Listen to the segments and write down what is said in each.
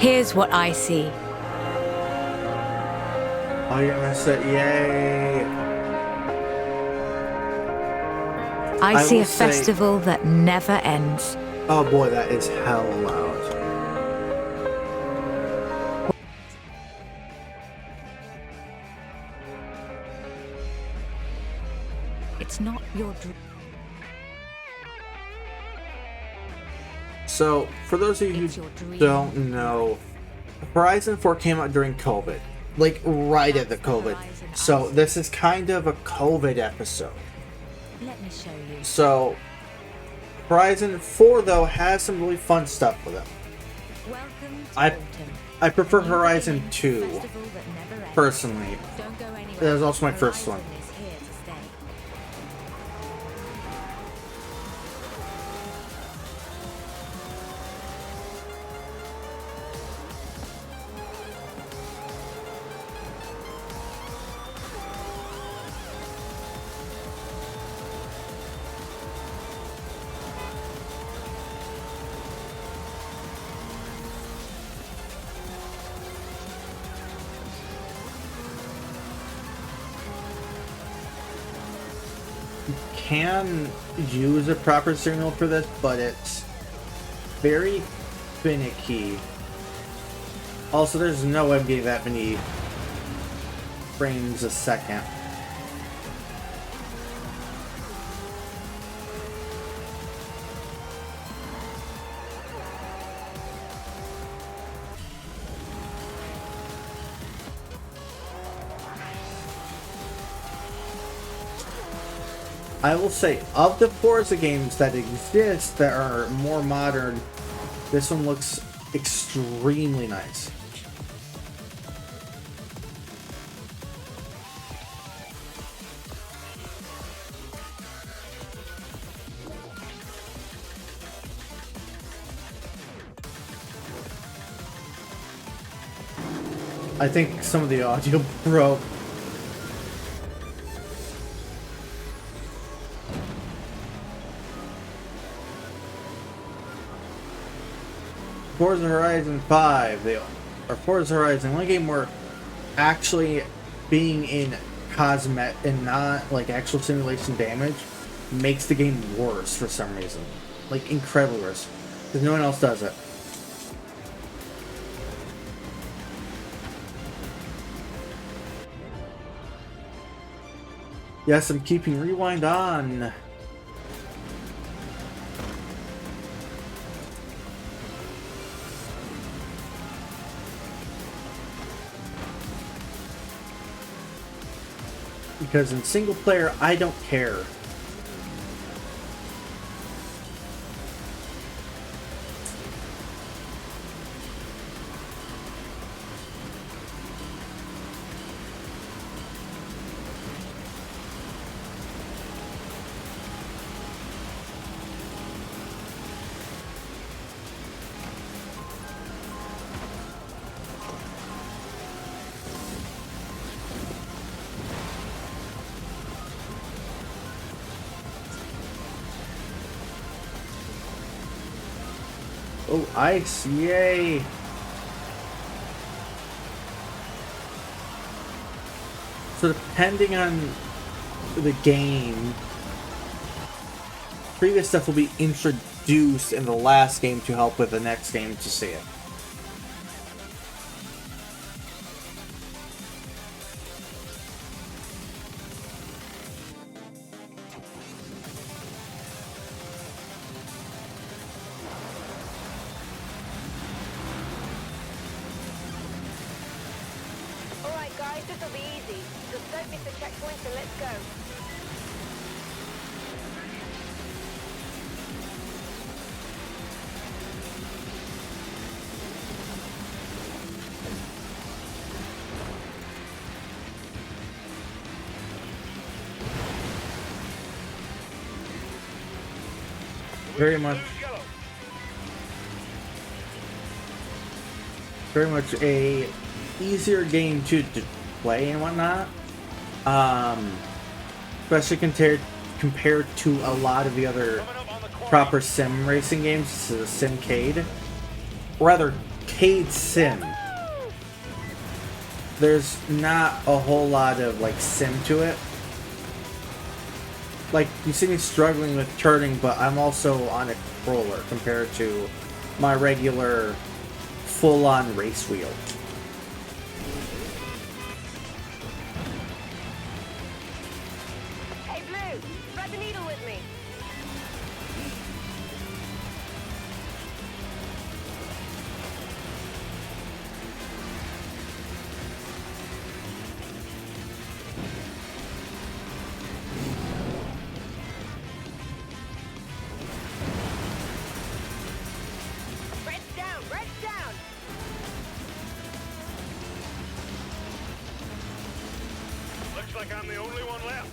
Here's what I see. Oh, you're gonna say, yay. I see a say, festival that never ends. oh boy, that is hell loud. It's not your dream. So, for those of you who don't know, Horizon 4 came out during COVID. Like, right at the COVID. So, this is kind of a COVID episode. Let me show you. So, Horizon 4, though, has some really fun stuff with it. I prefer Horizon 2, personally. That was also my first one. Can use a proper steering wheel for this, but it's very finicky. Also, there's no way I'm getting that many frames a second. I will say, of the Forza games that exist that are more modern, this one looks extremely nice. I think some of the audio broke. Forza Horizon 5, or Forza Horizon, one game where actually being in cosmetic and not like actual simulation damage makes the game worse for some reason. Like incredibly worse. Because no one else does it. Yes, I'm keeping rewind on. Because in single player, I don't care. Oh, ice, yay! So depending on the game, previous stuff will be introduced in the last game to help with the next game to see it. This will be easy. Just don't miss the checkpoint, so let's go. Very much a easier game to play and whatnot, especially compared to a lot of the other proper sim racing games. This is a simcade, or rather arcade sim. There's not a whole lot of like sim to it. Like, you see me struggling with turning, but I'm also on a controller compared to my regular full-on race wheel. Hey, Blue, thread the needle with me. Red's down, red's down. Looks like I'm the only one left.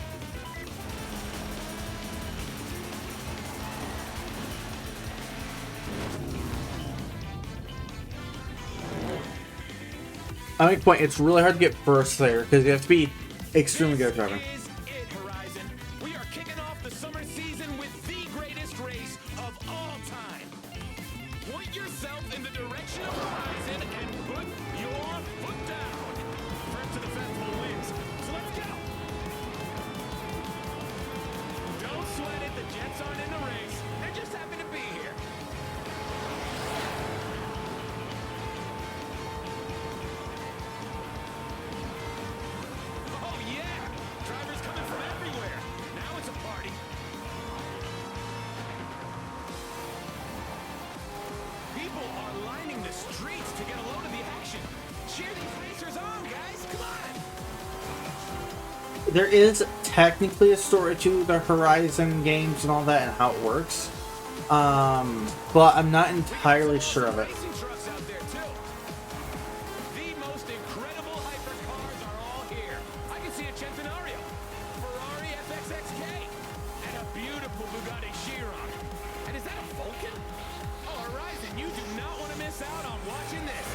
I make a point, it's really hard to get first there, because you have to be extremely good at driving. This is it, Horizon. We are kicking off the summer season with the greatest race of all time. Point yourself in the direction of Horizon and put your foot down. First to the festival wins. So let's go. Don't sweat it. The Jets aren't in the race. They just happen to be here. Oh yeah! Drivers coming from everywhere. Now it's a party. People are lining the streets to get a load of the action. Cheer these racers on, guys! Come on! There is technically a story to the Horizon games and all that and how it works. But I'm not entirely sure of it. Racing trucks out there too. The most incredible hypercars are all here. I can see a Centenario, Ferrari FXXK, and a beautiful Bugatti Chiron. And is that a Vulcan? Oh, Horizon, you do not want to miss out on watching this.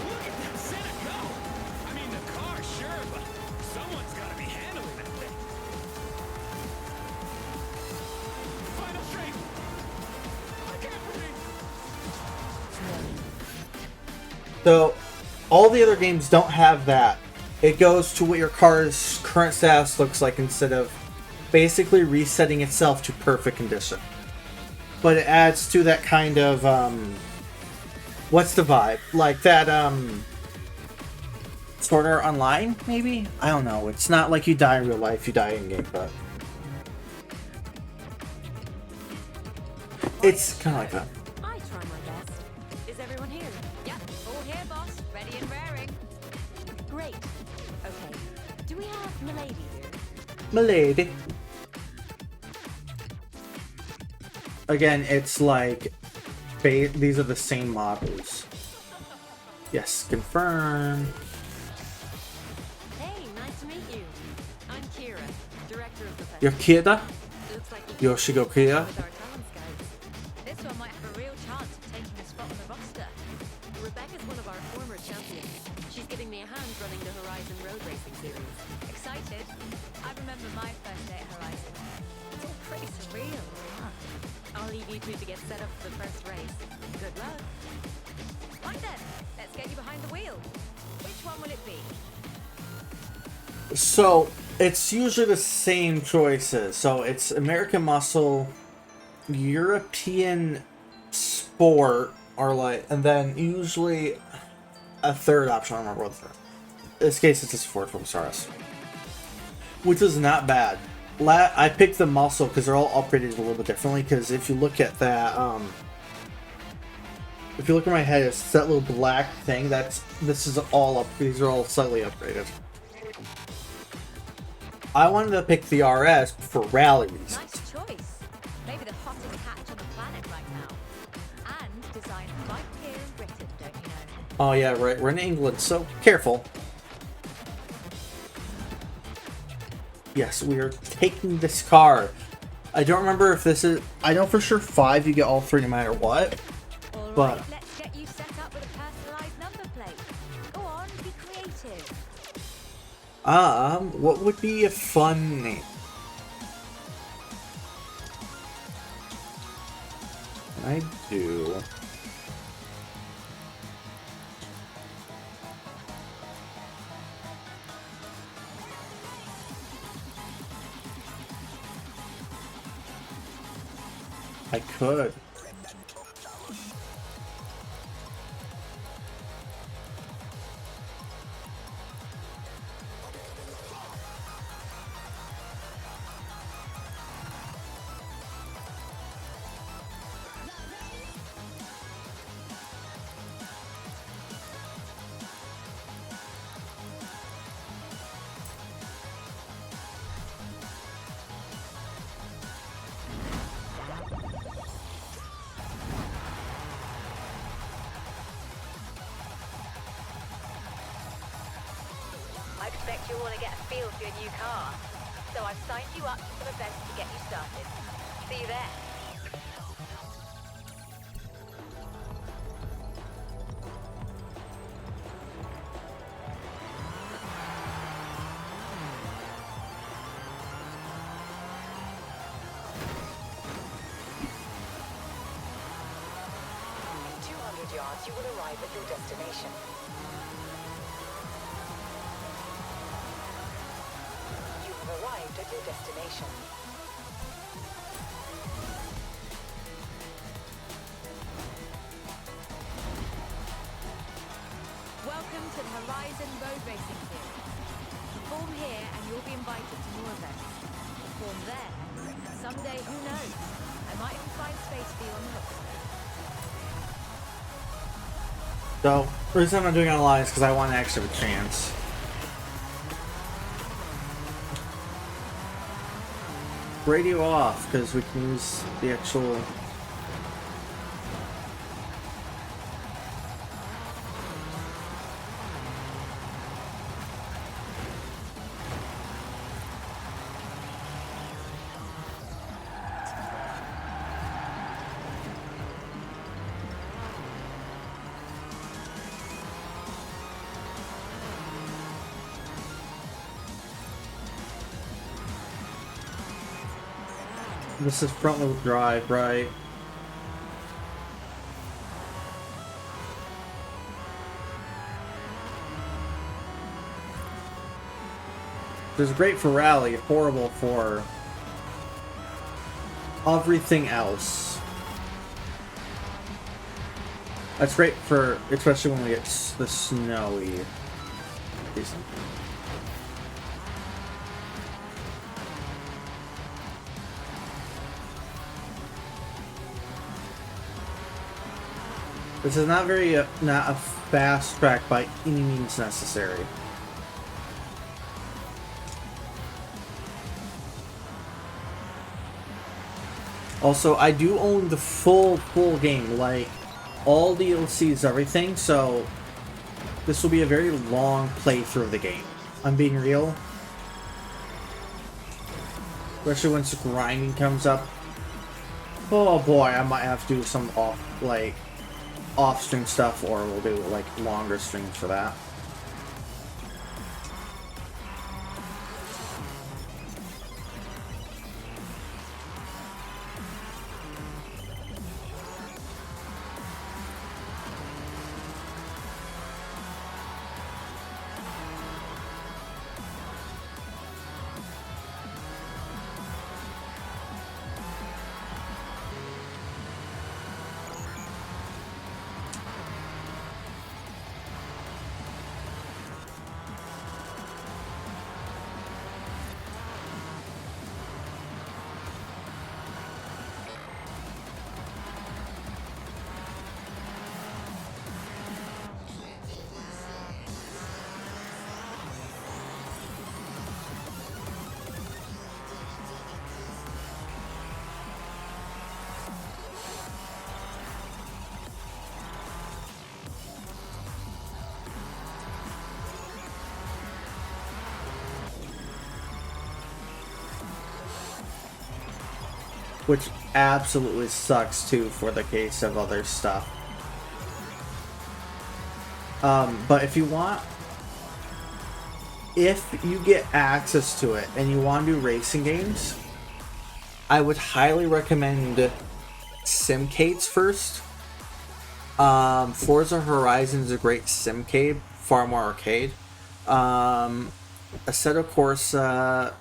Look at that Senna go. I mean, the car, sure, but someone's got to be handling that thing. Final straight. I can't breathe. So, all the other games don't have that. It goes to what your car's current status looks like instead of basically resetting itself to perfect condition. But it adds to that kind of, what's the vibe? Like that, Sword Art Online, maybe? I don't know. It's not like you die in real life, you die in game, but it's kind of like that. I try my best. Is everyone here? Yep, all here, boss. Ready and raring. Great. Okay. Do we have Milady here? Milady. Again, it's like these are the same models. Yes, confirm. Hey, nice to meet you. I'm Kira, director of the festival. You're Kida? Looks like you Yoshigo Kida? with our talent scouts. This one might have a real chance of taking a spot on the roster. Rebecca's one of our former champions. She's giving me a hand running the Horizon Road Racing Series. Excited? I remember my first day at Horizon. It's all pretty surreal. Huh? I'll leave you two to get set up for the first race. Good luck. Right then, let's get you behind the wheel. Which one will it be? So, it's usually the same choices. So, it's American Muscle, European Sport, or like, and then usually a third option. I don't remember what the third. In this case, it's just Ford Focus RS, which is not bad. I picked the Muscle because they're all upgraded a little bit differently. Because if you look at that, if you look at my head, it's that little black thing. This is all up. These are all slightly upgraded. I wanted to pick the RS for rally reasons. Nice choice. Maybe the hottest hatch on the planet right now. And designed right here in Britain, don't you know? Oh yeah, right. We're in England, so careful. Yes, we are taking this car. I don't remember if this is... I know for sure 5 you get all 3 no matter what. All But- right, let's get you set up with a personalized number plate. Go on, be creative. What would be a fun name? I do... I could. I expect you'll want to get a feel for your new car. So I've signed you up to some events to get you started. See you there. In 200 yards, you will arrive at your destination. You have arrived at your destination. Welcome to the Horizon Road Racing Series. Perform here and you'll be invited to more events. Perform there, and someday, who knows? I might even find space for you on the roster. So, the reason I'm not doing it online is because I want to actually have a chance. Radio off, because we can use the actual... This is front wheel drive, right? This is great for rally, horrible for everything else. That's great for, especially when we get the snowy season. This is not not a fast track by any means necessary. Also, I do own the full game, like all DLCs, everything, so this will be a very long playthrough of the game. I'm being real. Especially once the grinding comes up. Oh boy, I might have to do some off-stream stuff, or we'll do like longer streams for that. Which absolutely sucks too for the case of other stuff. But if you get access to it and you want to do racing games, I would highly recommend Simcates first. Forza Horizon is a great Simcade, far more arcade. Assetto Corsa,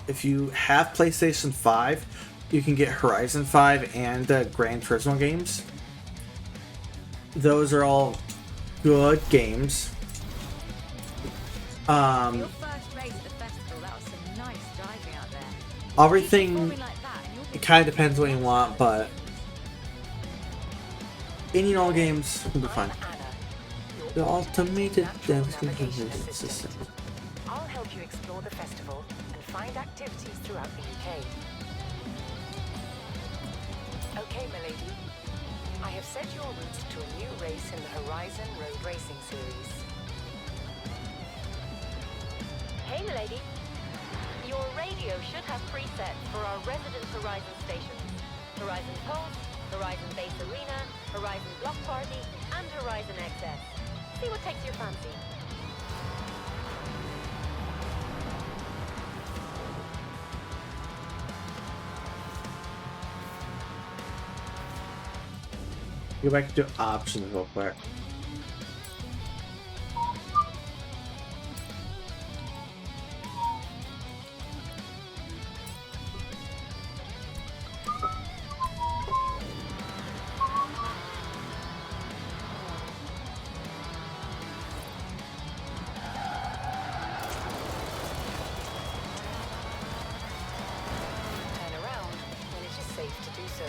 if you have PlayStation 5, you can get Horizon 5 and the Gran Turismo games. Those are all good games. Your first race at the festival, that was some nice driving out there. Everything, Performing like that, and you'll be it kind of depends what you want, but any and all games will be fine. The automated navigation system. I'll help you explore the festival and find activities throughout the UK. Okay, milady. I have set your route to a new race in the Horizon Road Racing Series. Hey, milady. Your radio should have presets for our resident Horizon stations. Horizon Pulse, Horizon Base Arena, Horizon Block Party, and Horizon XS. See what takes your fancy. Go back to options real quick. Turn around when it is safe to do so.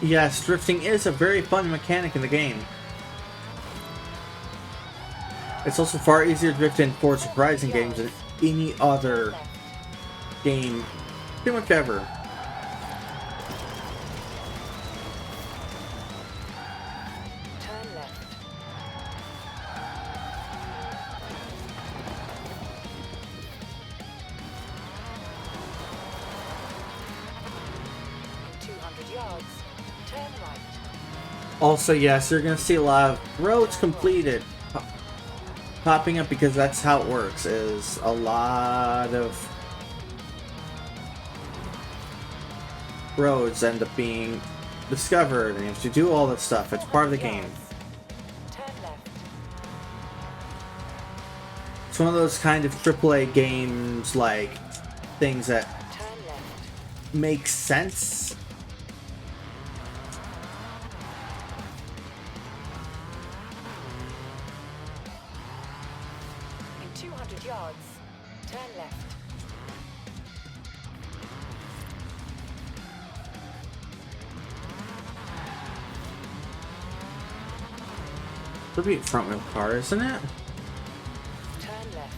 Yes, drifting is a very fun mechanic in the game. It's also far easier to drift in Forza Horizon games than any other game, pretty much ever. Turn left. In 200 yards, turn right. Also, yes, you're gonna see a lot of roads completed popping up because that's how it works. Is a lot of roads end up being discovered, and you have to do all that stuff. It's part of the game. Turn left. It's one of those kind of AAA games, like things that Turn left. make sense. In 200 yards, turn left. It'll be a front wheel car, isn't it? Turn left.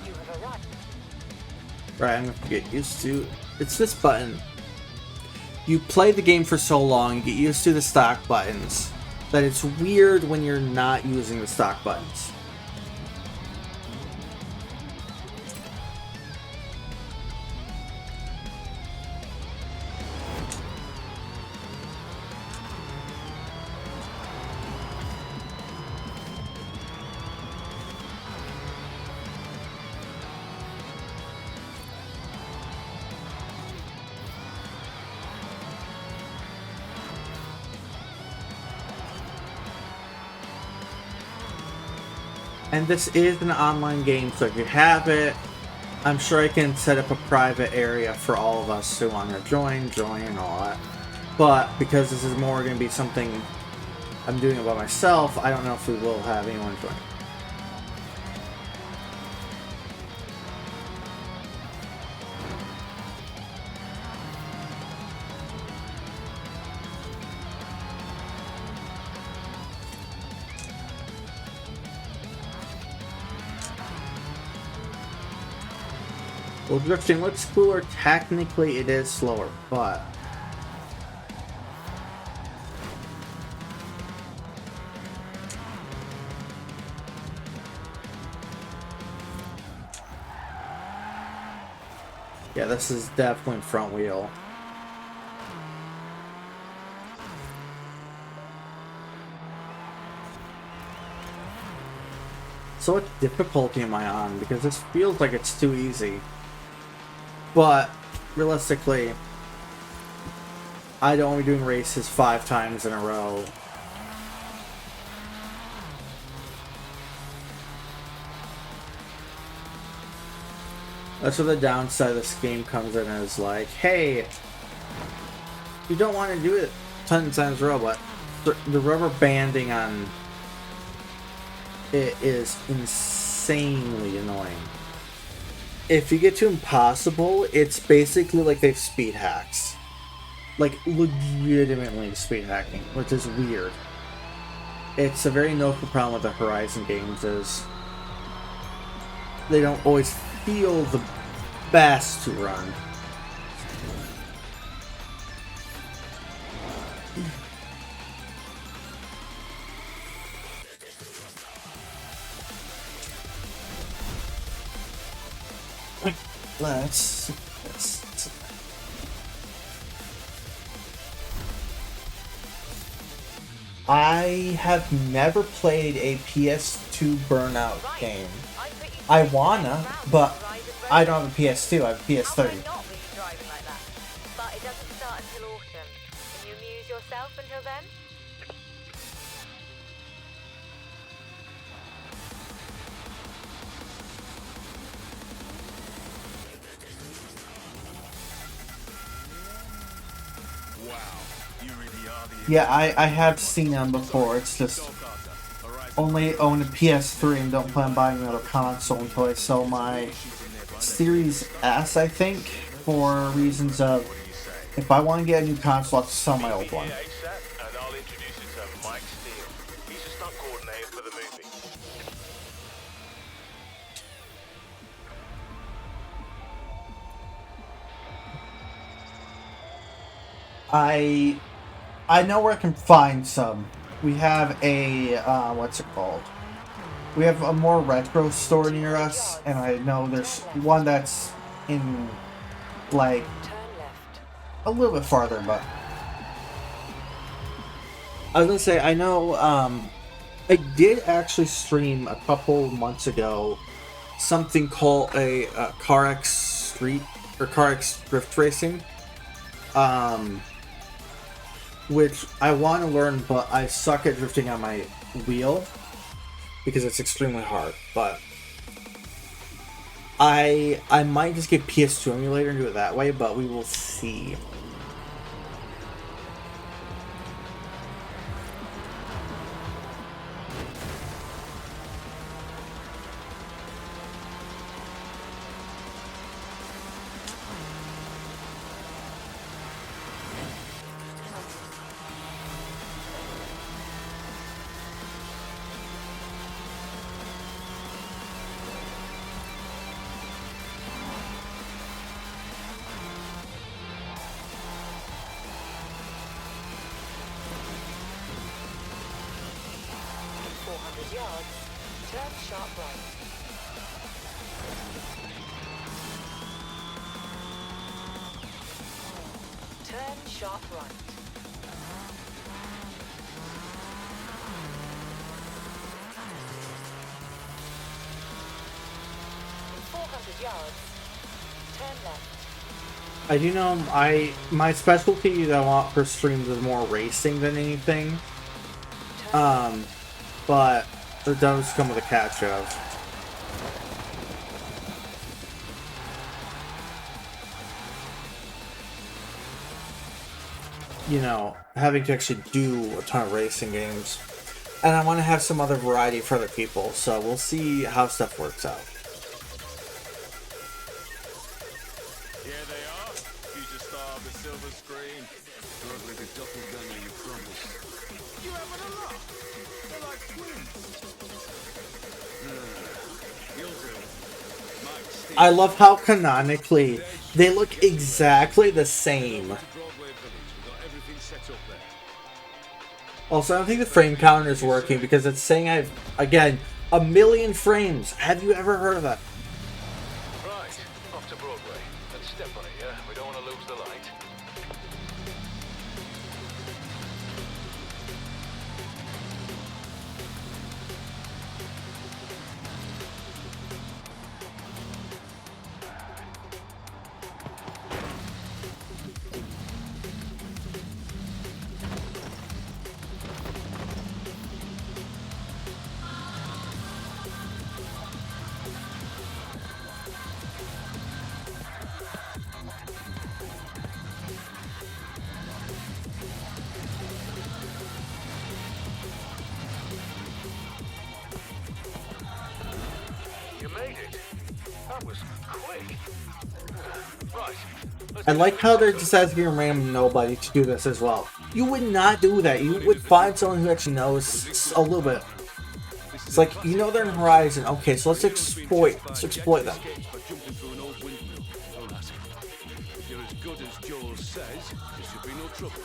You have arrived. Right, I'm gonna get used to. It's this button. You play the game for so long, you get used to the stock buttons, that it's weird when you're not using the stock buttons. And this is an online game, so if you have it, I'm sure I can set up a private area for all of us who want to join and all that. But because this is more going to be something I'm doing it by myself, I don't know if we will have anyone join. Well, drifting looks cooler. Technically, it is slower, but yeah, this is definitely front wheel. So what difficulty am I on? Because this feels like it's too easy. But, realistically, I don't want to be doing races 5 times in a row. That's where the downside of this game comes in, is like, hey, you don't want to do it 10 times in a row, but the rubber banding on it is insanely annoying. If you get to impossible, it's basically like they've speed hacks. Like, legitimately speed hacking, which is weird. It's a very notable problem with the Horizon games, is they don't always feel the best to run. Let's I have never played a PS2 Burnout game. I wanna, but I don't have a PS2, I have a PS3. Not really driving like that. But it doesn't start until autumn. Can you amuse yourself until then? Yeah, I have seen them before. It's just only own a PS3 and don't plan on buying another console until I sell my Series S, I think, for reasons of if I want to get a new console, I have to sell my old one. And I'll introduce you to Mike Steele. He's a stunt coordinator for the movie. I know where I can find some. We have a, what's it called? We have a more retro store near us, and I know there's one that's in, like, a little bit farther, but I was gonna say, I know, I did actually stream a couple months ago something called a CarX Street, or CarX Drift Racing, which I want to learn, but I suck at drifting on my wheel because it's extremely hard. But I might just get PS2 emulator and do it that way, but we will see. Sharp right. In 400 yards, turn left. I do know my specialty that I want for streams is more racing than anything. But it does come with a catch of. You know, having to actually do a ton of racing games. And I want to have some other variety for other people, so we'll see how stuff works out. Here they are, future star of the silver screen. Look like a doppelganger, you promised. You having a look? They're like twins. You'll do. Mike Steele. I love how canonically they look exactly the same. Also, I don't think the frame counter is working because it's saying I've, again, 1,000,000 frames. Have you ever heard of that? Right, off to Broadway. Let's step on it, yeah? We don't want to lose the light. made it. That was quick. Right. I like how they're just asking a random nobody to do this as well. You would not do that. You would find someone who actually knows a little bit. It's like, you know they're in Horizon. Okay, so let's exploit them. By jumping through an old windmill. Oh, lass. If you're as good as Joel says, there should be no trouble.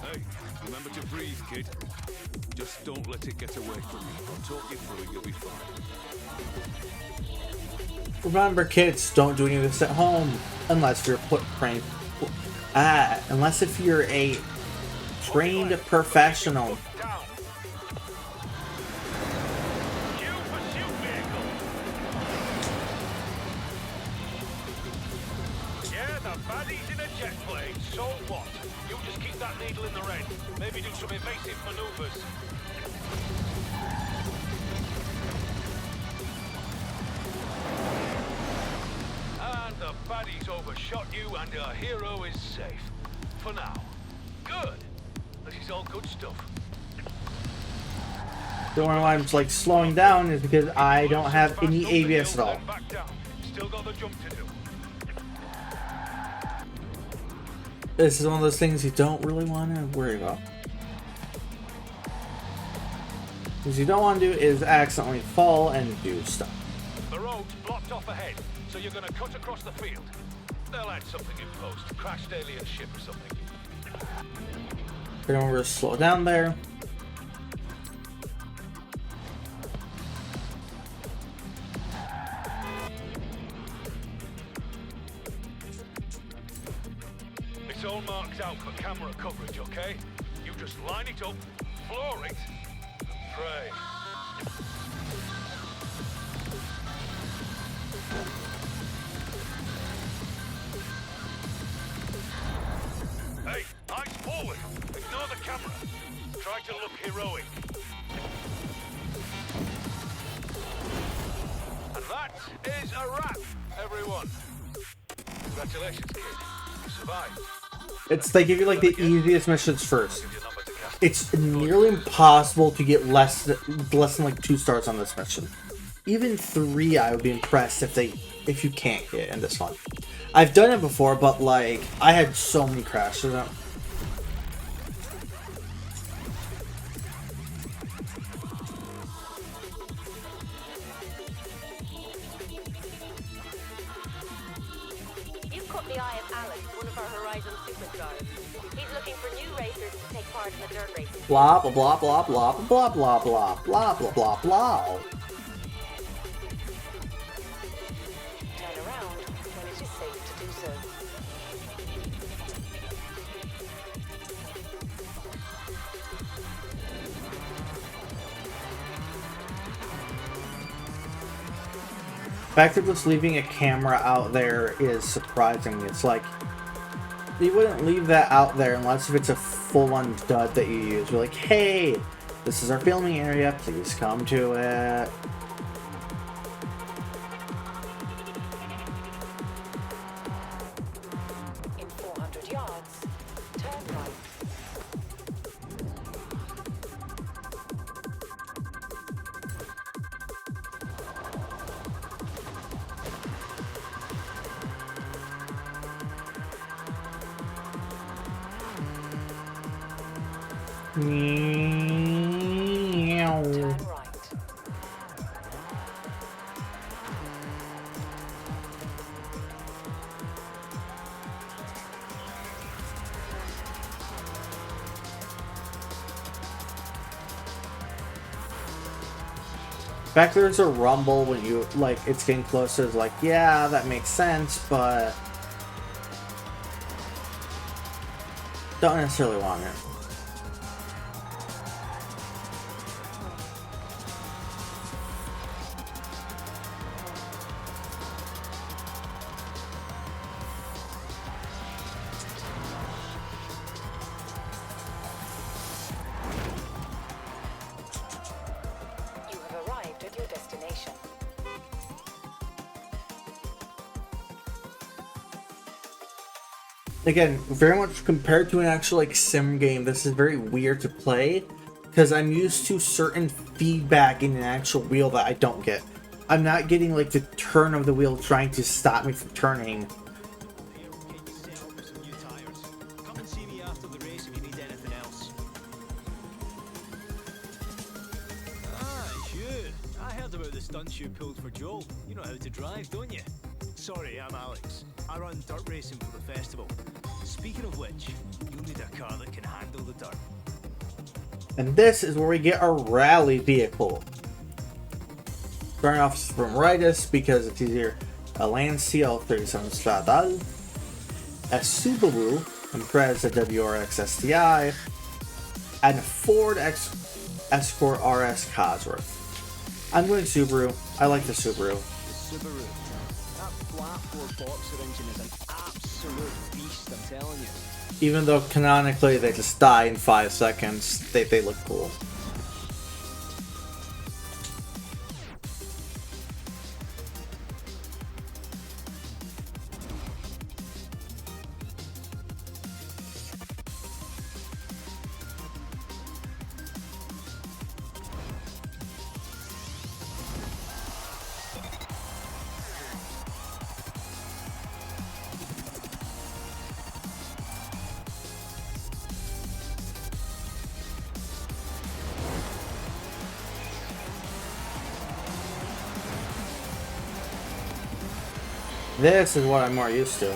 Hey, remember to breathe, kid. Just don't let it get away from you. I'll talk you through it, you'll be fine. Remember, kids, don't do any of this at home unless you're trained. Unless if you're a trained professional. Down. Cue pursuit vehicle. Yeah, the baddie's in a jet plane. So what? You just keep that needle in the red. Maybe do some evasive maneuvers. And the baddie's overshot you and our hero is safe. For now. Good. This is all good stuff. The only why I'm just like slowing down is because I don't have any ABS at all. Back down. Still got the jump to do. This is one of those things you don't really want to worry about. What you don't want to do is accidentally fall and do stuff. The road's blocked off ahead, so you're gonna cut across the field. They'll add something in post. Crashed alien ship or something. We're going to slow down there. It's all marked out for camera coverage, okay? You just line it up, floor it, and pray. Hey, eyes forward. Ignore the camera. Try to look heroic. And that is a wrap, everyone. Congratulations, kid. You survived. It's they give you like the easiest missions first. Give your number to Casper. It's nearly impossible to get less than like 2 stars on this mission. Even 3, I would be impressed if you can't get in this one. I've done it before, but like I had so many crashes. You've caught the eye of Alex, one of our Horizon superstars. He's looking for new racers to take part in the dirt racing. Blah blah blah blah blah blah blah blah blah blah blah blah. Turn around when it is safe to do so. The fact that just leaving a camera out there is surprising. It's like you wouldn't leave that out there unless if it's a full-on dud that you use. You're like, hey, this is our filming area. Please come to it. In 400 yards, turn right. Meow. Turn right. The fact there's a rumble when you like it's getting closer is like, yeah, that makes sense, but don't necessarily want it. You have arrived at your destination. Again, very much compared to an actual like sim game, this is very weird to play because I'm used to certain feedback in an actual wheel that I don't get. I'm not getting like the turn of the wheel trying to stop me from turning. Come and see me after the race if you need anything else. Ah, it's you. I heard about the stunts you pulled for Joel. You know how to drive, don't you? Sorry, I'm Alex. I run dirt racing for the festival. Speaking of which, you'll need a car that can handle the dirt. And this is where we get our rally vehicle. Starting off from rightest because it's easier. A Lancia 37 Stradale, a Subaru Impreza WRX STI, and a Ford Escort RS Cosworth. I'm going Subaru. I like the Subaru. The Subaru. That flat four boxer engine is an absolute beast, I'm telling you. Even though canonically they just die in 5 seconds, they look cool. This is what I'm more used to.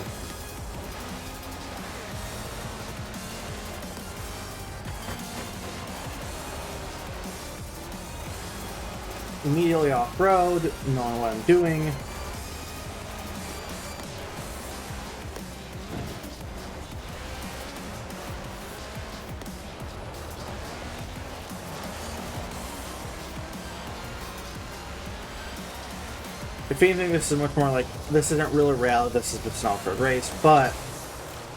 Immediately off-road, knowing what I'm doing. If anything, this is much more like, this isn't really rally, this is just an off-road race, but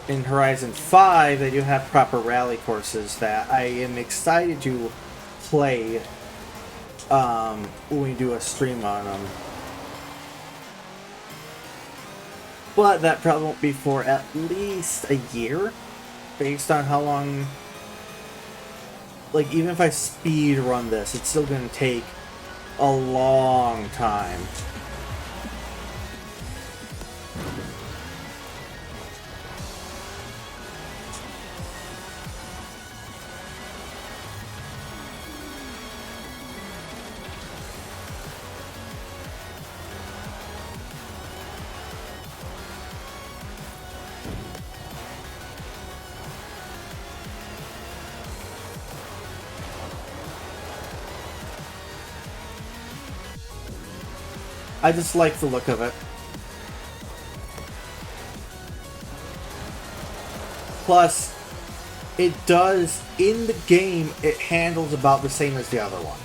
in Horizon 5, they do have proper rally courses that I am excited to play when we do a stream on them. But that probably won't be for at least a year, based on how long, like, even if I speed run this, it's still going to take a long time. I just like the look of it. Plus, it does, in the game, it handles about the same as the other one.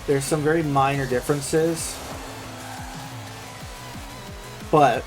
There's some very minor differences, but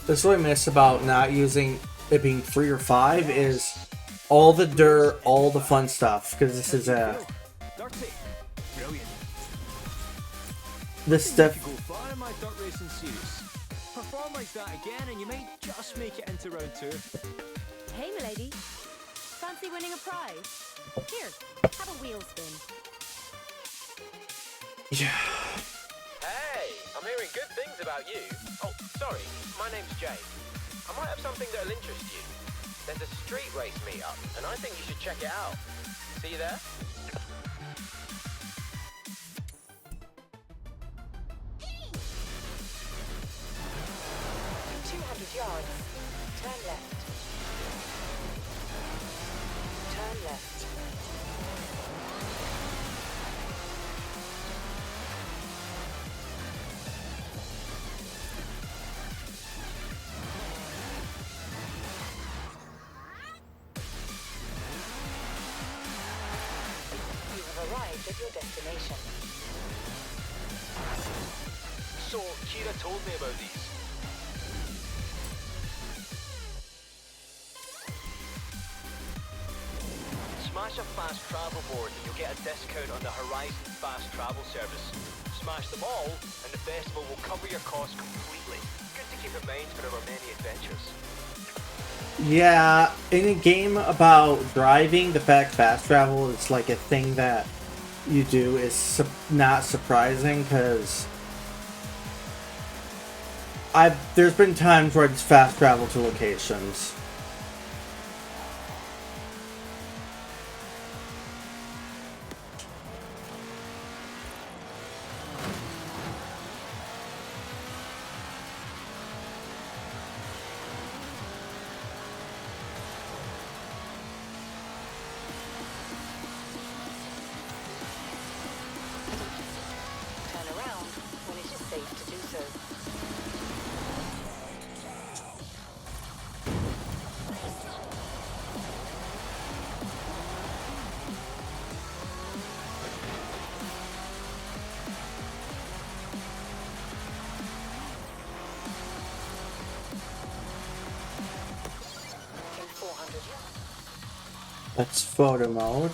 that's what I miss about not using it being 3 or 5 is all the dirt, all the fun stuff. Because this is a this stuff. Go far in my dirt racing series. Perform like that again, and you might just make it into round 2. Hey, milady. Fancy winning a prize? Here, have a wheel spin. Yeah. Hey, I'm hearing good things about you. Oh, sorry, my name's Jay. I might have something that'll interest you. There's a street race meetup, and I think you should check it out. See you there? 200 yards. Turn left. Turn left. arrived at your destination. So, Kira told me about these. Smash a fast travel board and you'll get a discount on the Horizon Fast Travel service. Smash them all and the festival will cover your costs completely. Good to keep in mind for our many adventures. Yeah, in a game about driving, the fact fast travel is like a thing that you do is not surprising, because there's been times where I just fast travel to locations. Turn around when it is safe to do so. In 400 That's photo mode.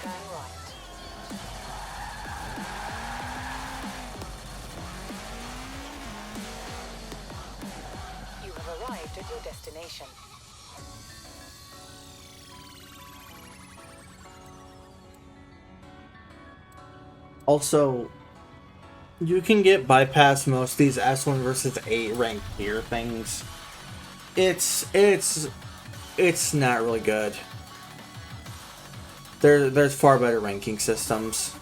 turn right. You have arrived at your destination. Also, you can get bypass most of these S1 versus 8 ranked gear things. It's not really good. There's far better ranking systems.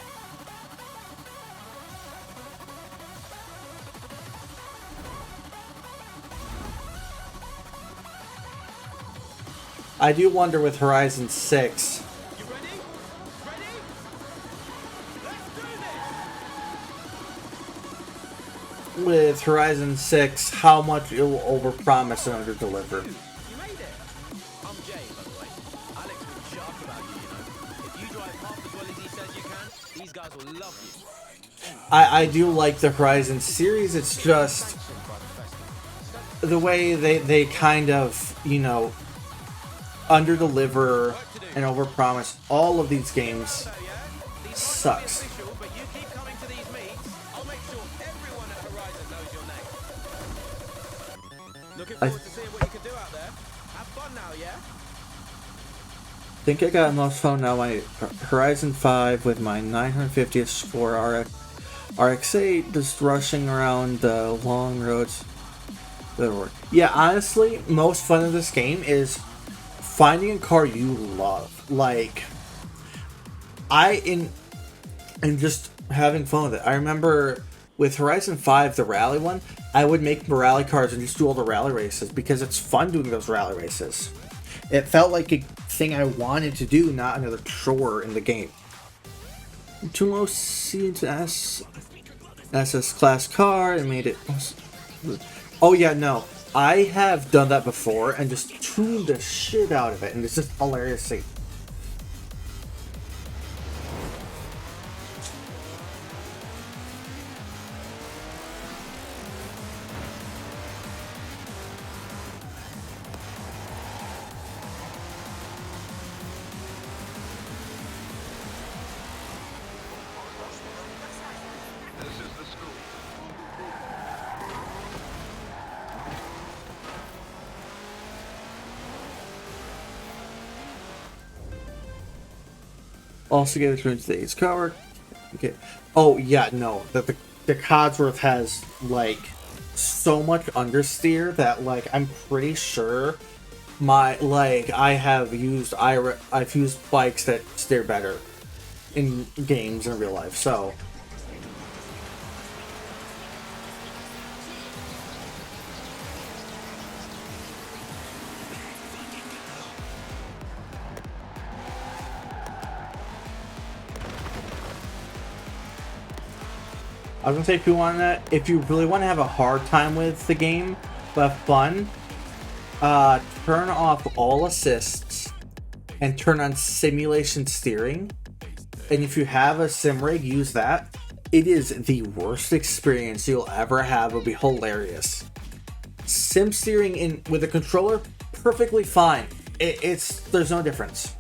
I do wonder with Horizon 6. You ready? Ready? Let's do this! With Horizon 6, how much it will overpromise and underdeliver. You made it! I'm Jay, by the way. Alex will sharp about you, you know. If you drive half as well as he says you can, these guys will love you. I do like the Horizon series, it's just the way they kind of, you know, underdeliver and overpromise all of these games sucks. But you keep coming to these meets, I'll make sure everyone at Horizon knows your name. Looking forward to seeing what you can do out there. Have fun now, yeah? I think I got most fun now. My Horizon 5 with my 950th score RX-8, just rushing around the long roads. Yeah, honestly, most fun of this game is finding a car you love. Like, and just having fun with it. I remember with Horizon 5, the rally one, I would make rally cars and just do all the rally races because it's fun doing those rally races. It felt like a thing I wanted to do, not another chore in the game. Tumo C into SS class car and made it. Oh yeah, no. I have done that before and just tuned the shit out of it, and it's just hilarious to see. This is the school. Also get it to today's cover. Okay. Oh yeah, no. The Codsworth has like so much understeer that like I'm pretty sure I've used bikes that steer better in games in real life. So I was gonna say, if you really want to have a hard time with the game, but have fun, turn off all assists and turn on simulation steering. And if you have a sim rig, use that. It is the worst experience you'll ever have. It'll be hilarious. Sim steering in with a controller, perfectly fine. There's no difference.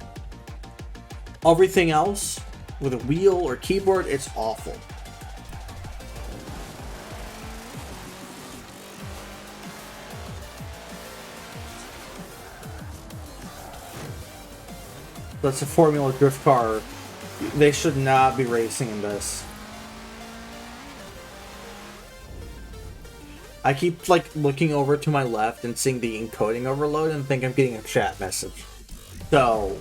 Everything else with a wheel or keyboard, it's awful. That's a Formula Drift car. They should not be racing in this. I keep like looking over to my left and seeing the encoding overload and think I'm getting a chat message. So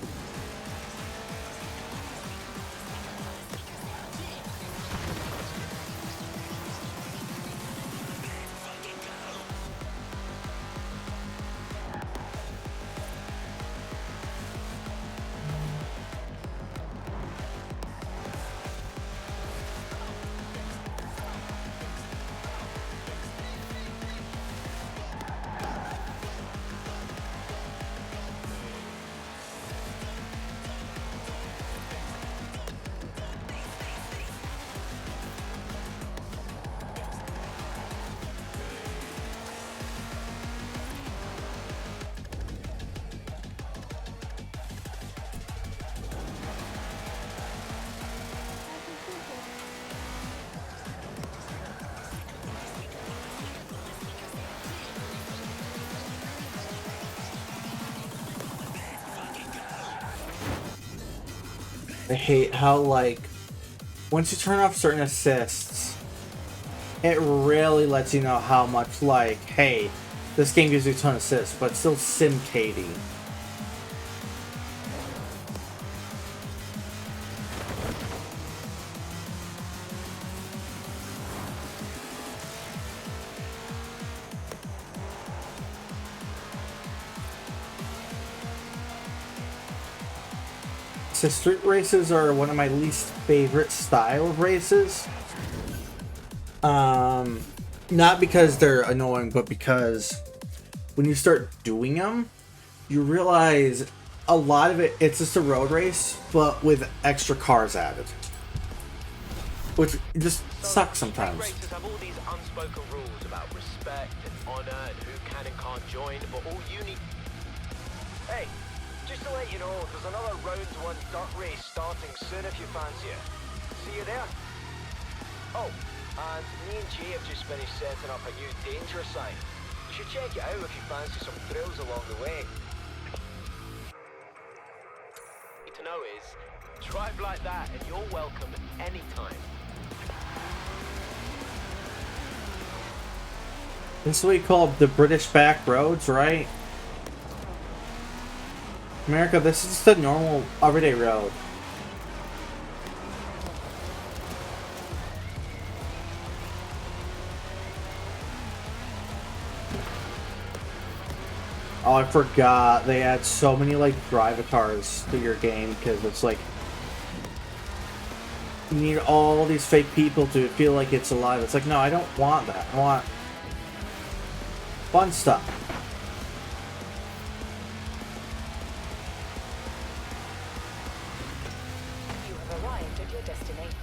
I hate how, like, once you turn off certain assists, it really lets you know how much, like, hey, this game gives you a ton of assists, but still sim-cading. So street races are one of my least favorite style of races. Not because they're annoying, but because when you start doing them, you realize a lot of it's just a road race, but with extra cars added. Which just sucks sometimes. Races have all these unspoken rules about respect and honor and who can and can't join, but all you need... Hey, just to let you know, there's another round one dirt race starting soon if you fancy it. See you there? Oh, and me and Jay have just finished setting up a new danger sign. You should check it out if you fancy some thrills along the way. To know is, drive like that and you're welcome anytime. This is what you call the British back roads, right? America, this is the normal everyday road. Oh, I forgot. They add so many, like, drive-a-cars to your game, because it's like... You need all these fake people to feel like it's alive. It's like, no, I don't want that. I want... fun stuff. You have arrived at your destination.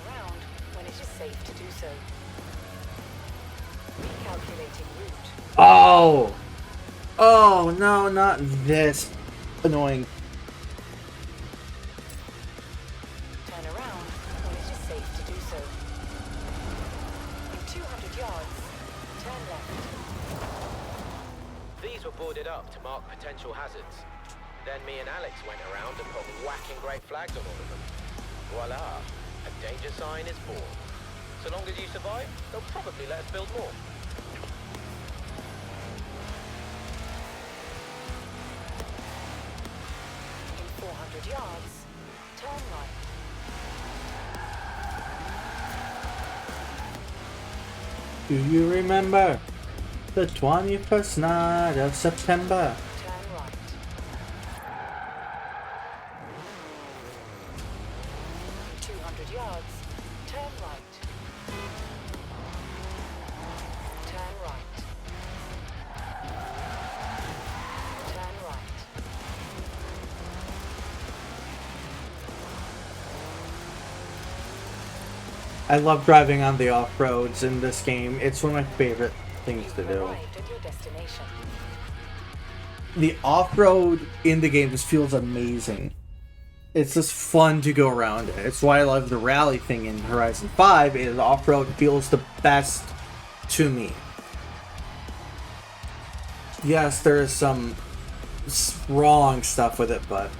Around when it is safe to do so. Recalculating route. Oh! Oh, no, not this. Annoying. Turn around when it is safe to do so. In 200 yards, turn left. These were boarded up to mark potential hazards. Then me and Alex went around and put whacking great flags on all of them. Voila, a danger sign is born. So long as you survive, they'll probably let us build more. In 400 yards, turn right. Do you remember the 21st night of September? Turn right. In 200 200 yards, turn right. Turn right. Turn right. I love driving on the off-roads in this game. It's one of my favorite things to do. Arrived at your destination. The off-road in the game just feels amazing. It's just fun to go around it. It's why I love the rally thing in Horizon 5, is off-road feels the best to me. Yes, there is some wrong stuff with it, but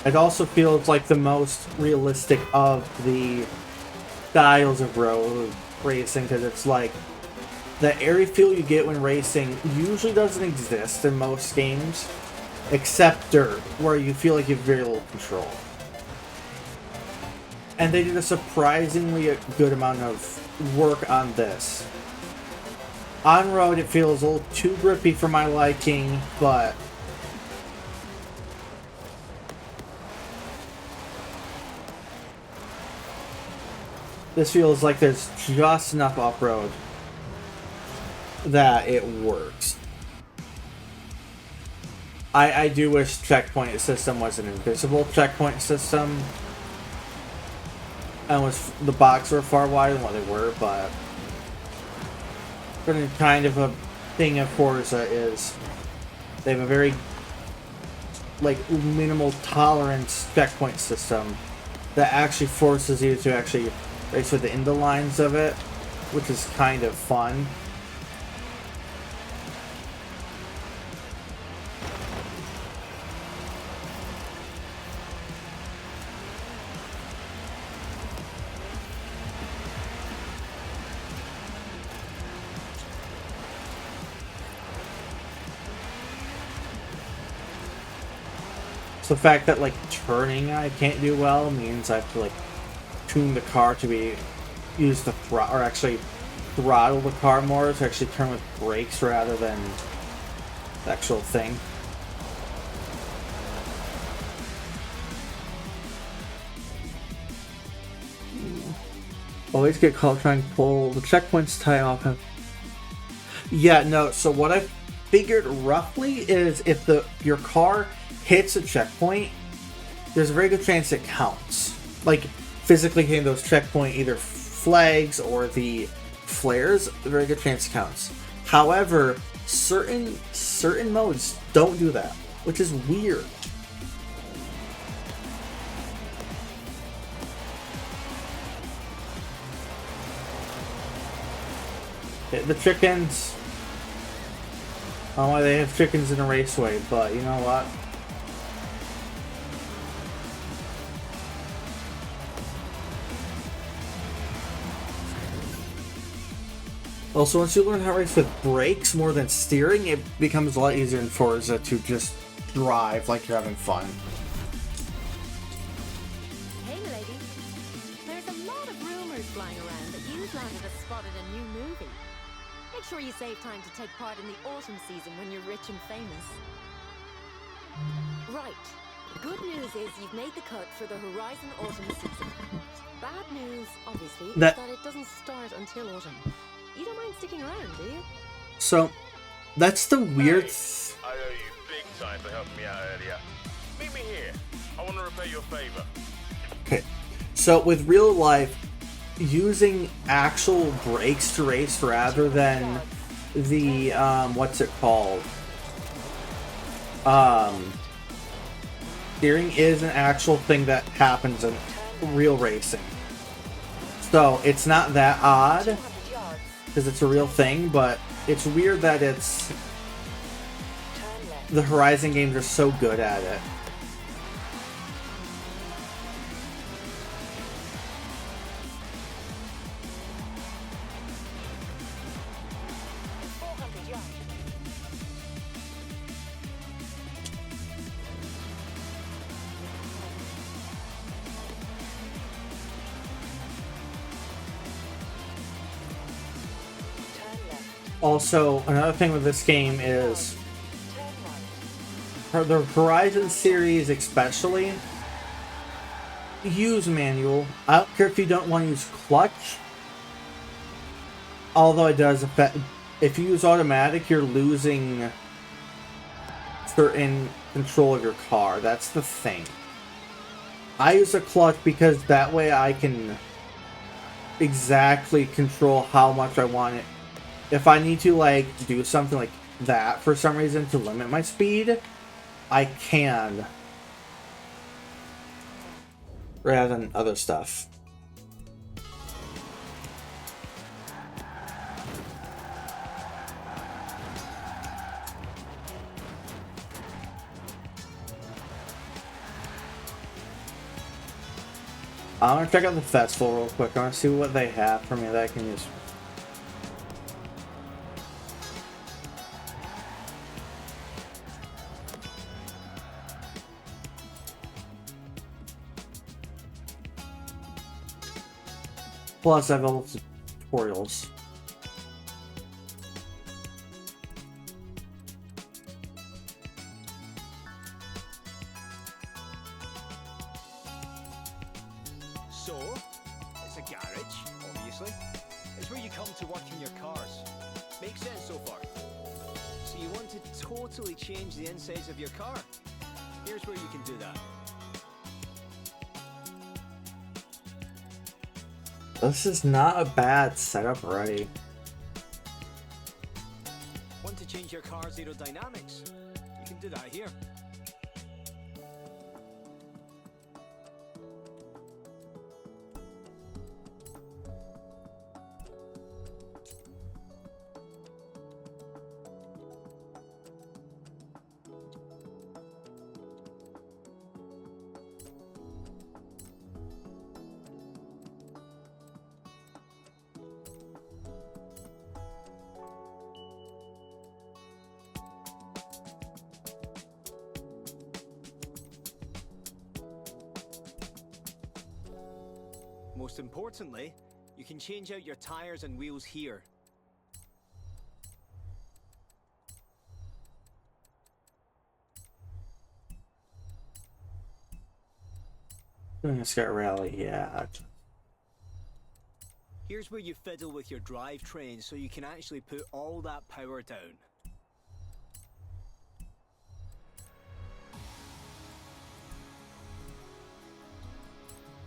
it also feels like the most realistic of the styles of road racing, because it's like the airy feel you get when racing usually doesn't exist in most games, except dirt, where you feel like you have very little control. And they did a surprisingly good amount of work on this. On road, it feels a little too grippy for my liking, but this feels like there's just enough off-road that it works. I do wish checkpoint system was an invisible checkpoint system, and the boxes were far wider than what they were, but kind of a thing of Forza is they have a very minimal tolerance checkpoint system that actually forces you to actually race within the lines of it, which is kind of fun. So the fact that turning I can't do well means I have to tune the car to use the throttle, or actually throttle the car more to actually turn with brakes rather than the actual thing. Always get caught trying to pull the checkpoints tie off. Yeah, no. So what I figured roughly is if your car hits a checkpoint, there's a very good chance it counts. Physically hitting those checkpoint either flags or the flares, a very good chance it counts. However, certain modes don't do that, which is weird. The chickens. I don't know why they have chickens in a raceway, but you know what? Also, once you learn how to race with brakes more than steering, it becomes a lot easier in Forza to just drive like you're having fun. Hey, lady. There's a lot of rumors flying around that you've landed a spot in a new movie. Make sure you save time to take part in the autumn season when you're rich and famous. Right. Good news is you've made the cut for the Horizon autumn season. Bad news, obviously, is that it doesn't start until autumn. You don't mind sticking around, do you? So, that's the weird... I owe you big time for helping me out earlier. Meet me here. I want to repay your favor. Okay. So, with real life, using actual brakes to race rather than the, what's it called? Steering is an actual thing that happens in real racing. So, it's not that odd, because it's a real thing, but it's weird that the Horizon games are so good at it. Also, another thing with this game is Turn right. for the Horizon series especially, use manual. I don't care if you don't want to use clutch. Although it does affect, if you use automatic, you're losing certain control of your car. That's the thing. I use a clutch because that way I can exactly control how much I want it. If I need to like do something like that for some reason to limit my speed, I can. Rather than other stuff. I want to check out the festival real quick. I want to see what they have for me that I can use. Plus, I have all the tutorials. So, it's a garage, obviously. It's where you come to work on your cars. Makes sense so far. So you want to totally change the insides of your car? Here's where you can do that. This is not a bad setup already. Want to change your car's aerodynamics? You can do that here. Most importantly, you can change out your tires and wheels here. Doing a Scout Rally, yeah. Here's where you fiddle with your drivetrain so you can actually put all that power down.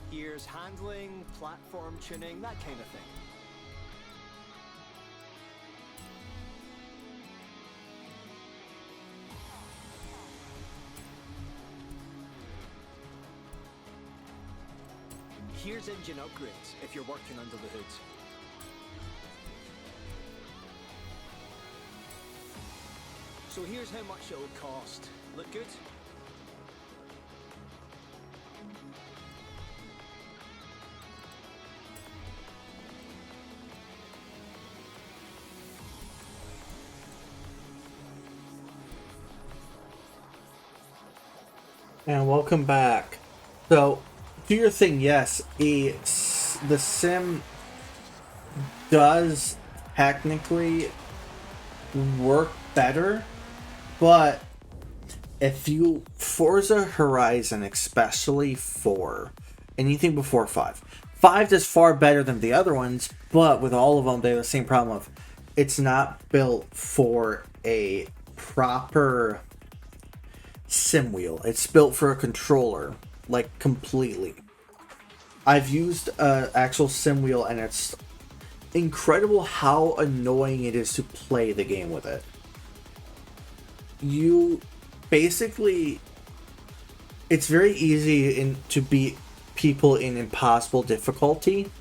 Here's handling, platform tuning, that kind of thing. Here's engine upgrades if you're working under the hood. So here's how much it'll cost. Look good? And welcome back. So, do your thing, yes. The sim does technically work better, but if you Forza Horizon, especially 4, anything before 5 does far better than the other ones, but with all of them they have the same problem of it's not built for a proper sim wheel. It's built for a controller, like completely. I've used an actual sim wheel and it's incredible how annoying it is to play the game with it. You basically, it's very easy to beat people in impossible difficulty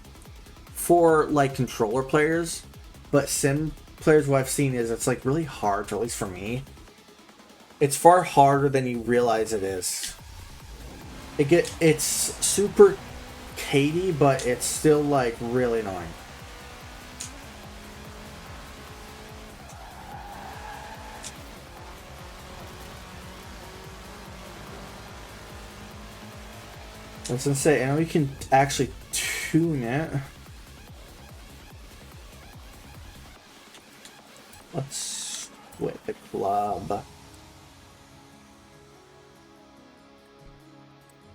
for like controller players, but sim players, what I've seen is it's like really hard, at least for me. It's far harder than you realize it is. It's super catey, but it's still like really annoying. I was gonna say, I know you can actually tune it. Let's quit the club.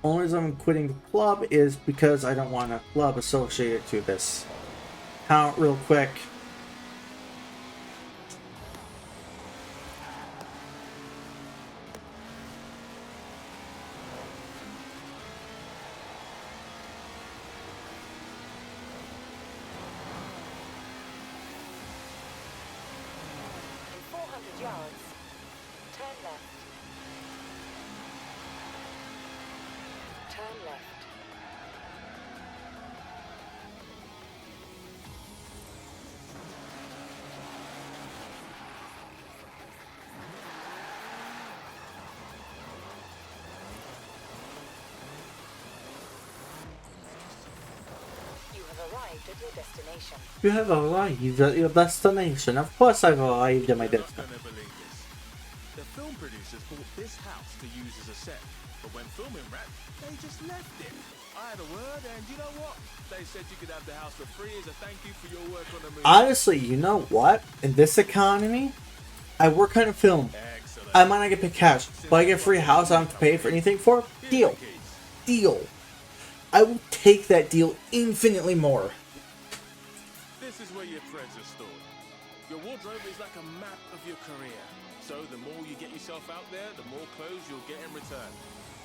Only reason I'm quitting the club is because I don't want a club associated to this. Count real quick. In 400 yards, turn left. Turn left. You have arrived at your destination. You have arrived at your destination. Of course I've arrived at my You're not destination. gonna believe this. The film producers bought this house to use as a set, but when filming wrapped, they just left it. I had a word, and you know what? They said you could have the house for free as a thank you for your work on the movie. Honestly, you know what? In this economy, I work on a film. Excellent. I might not get paid cash, but I get a free house I don't have to pay for anything for. Deal. Deal. I will take that deal infinitely more. This is where your friends are stored. Your wardrobe is like a map of your career. So the more you get yourself out there, the more clothes you'll get in return.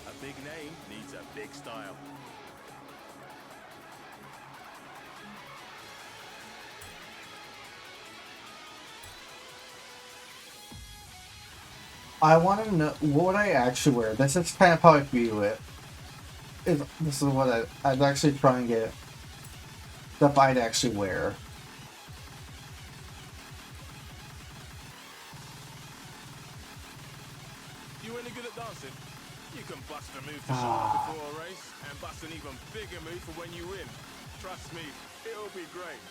A big name needs a big style. I want to know what would I actually wear. This is kind of how I view it. This is what I'd actually try and get stuff I'd actually wear. You any good at dancing? You can bust a move to show off before a race, and bust an even bigger move for when you win. Trust me, it'll be great.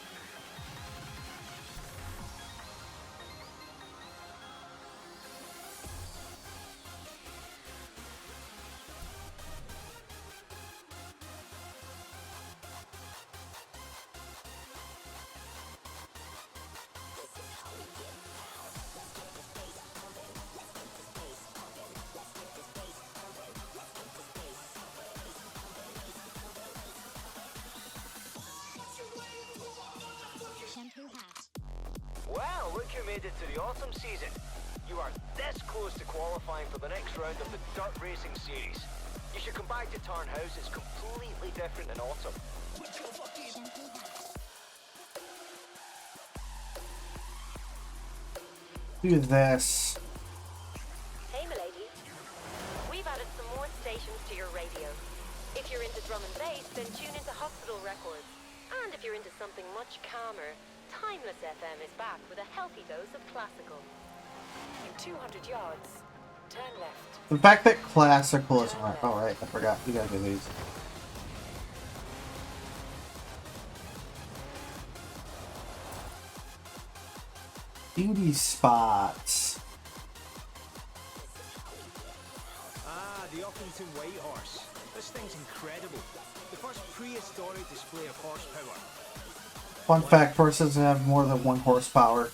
Well, look who made it to the autumn season. You are this close to qualifying for the next round of the Dirt Racing Series. You should come back to Tarn House. It's completely different in autumn. Do this. Hey, milady. We've added some more stations to your radio. If you're into drum and bass, then tune into Hospital Records. And if you're into something much calmer, Timeless FM is back with a healthy dose of classical. In 200 yards, turn left. The fact that classical is right. Oh, right. I forgot. You gotta do these. Beauty spots. Ah, the Orpington White Horse. This thing's incredible. The first prehistoric display of horsepower. Fun fact, horses have more than 1 horsepower.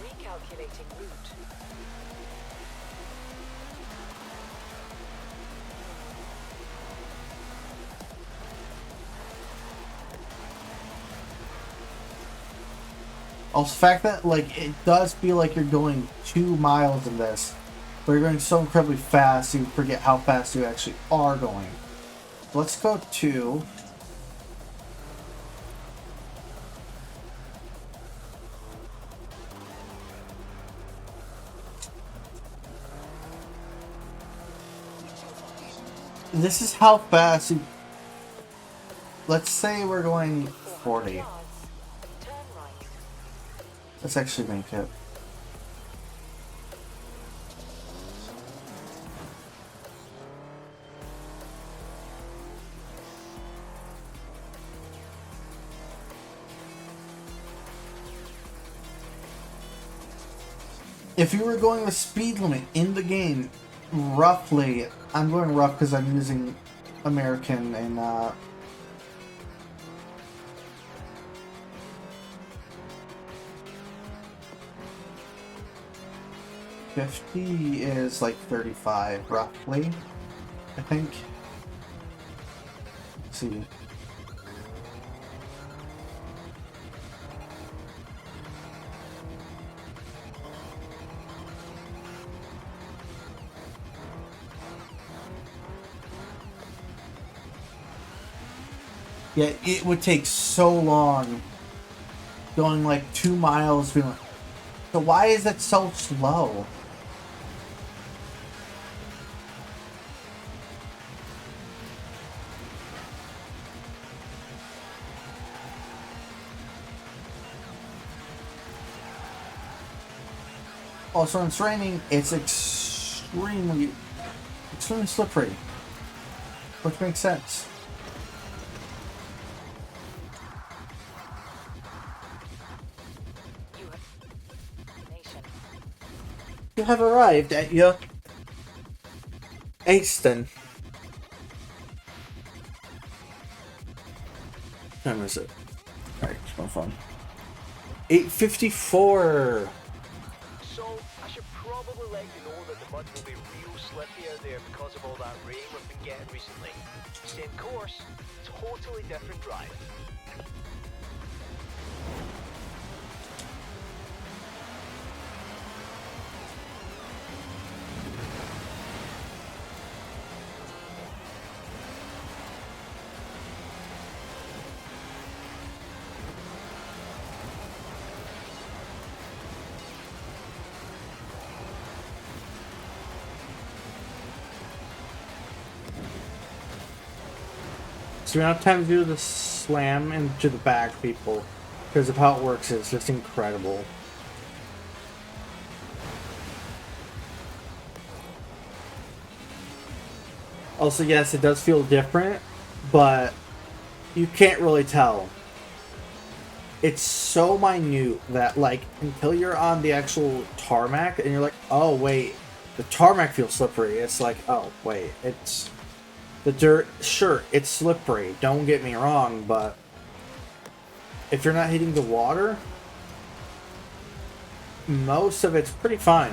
Recalculating route. Also, the fact that, like, it does feel like you're going 2 miles in this, but you're going so incredibly fast, you forget how fast you actually are going. Let's go to... This is how fast you... Let's say we're going 40. Yards, turn right. Let's actually make it. if you were going the speed limit in the game, roughly, I'm going rough because I'm using American and 50 is like 35, roughly, I think. Let's see. Yeah, it would take so long going like 2 miles. Being like, so why is it so slow? Also, when it's raining, it's extremely slippery, which makes sense. You have arrived at your Aston. What time is it? Alright, it's my phone. 8:54. So, I should probably let you know that the mud will be real slippy out there because of all that rain we've been getting recently. Same course, totally different drive. So we don't have time to do the slam into the back, people, because of how it works. It's just incredible. Also, yes, it does feel different, but you can't really tell. It's so minute that, like, until you're on the actual tarmac and you're like, oh, wait, the tarmac feels slippery. It's like, oh, wait, it's... The dirt, sure, it's slippery, don't get me wrong, but if you're not hitting the water, most of it's pretty fine.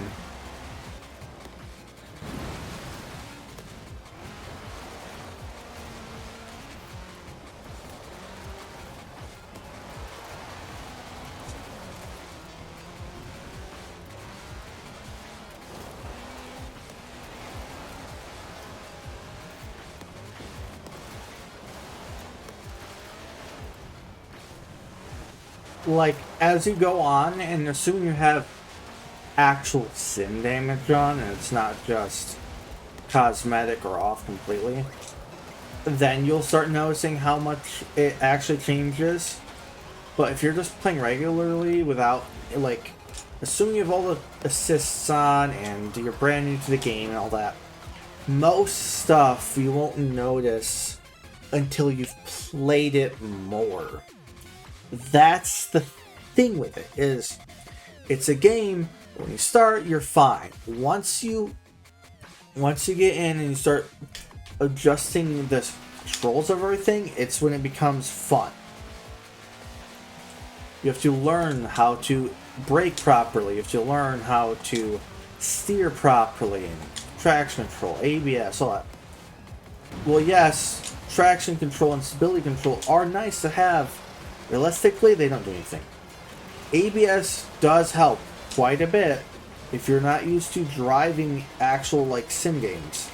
Like, as you go on, and assume you have actual sim damage on, and it's not just cosmetic or off completely, then you'll start noticing how much it actually changes. But if you're just playing regularly without, like, assuming you have all the assists on, and you're brand new to the game and all that, most stuff you won't notice until you've played it more. That's the thing with it, is it's a game, when you start, you're fine. Once you get in and you start adjusting the controls of everything, it's when it becomes fun. You have to learn how to brake properly, you have to learn how to steer properly, and traction control, ABS, all that. Well, yes, traction control and stability control are nice to have. Realistically, they don't do anything. ABS does help quite a bit if you're not used to driving actual, like, sim games.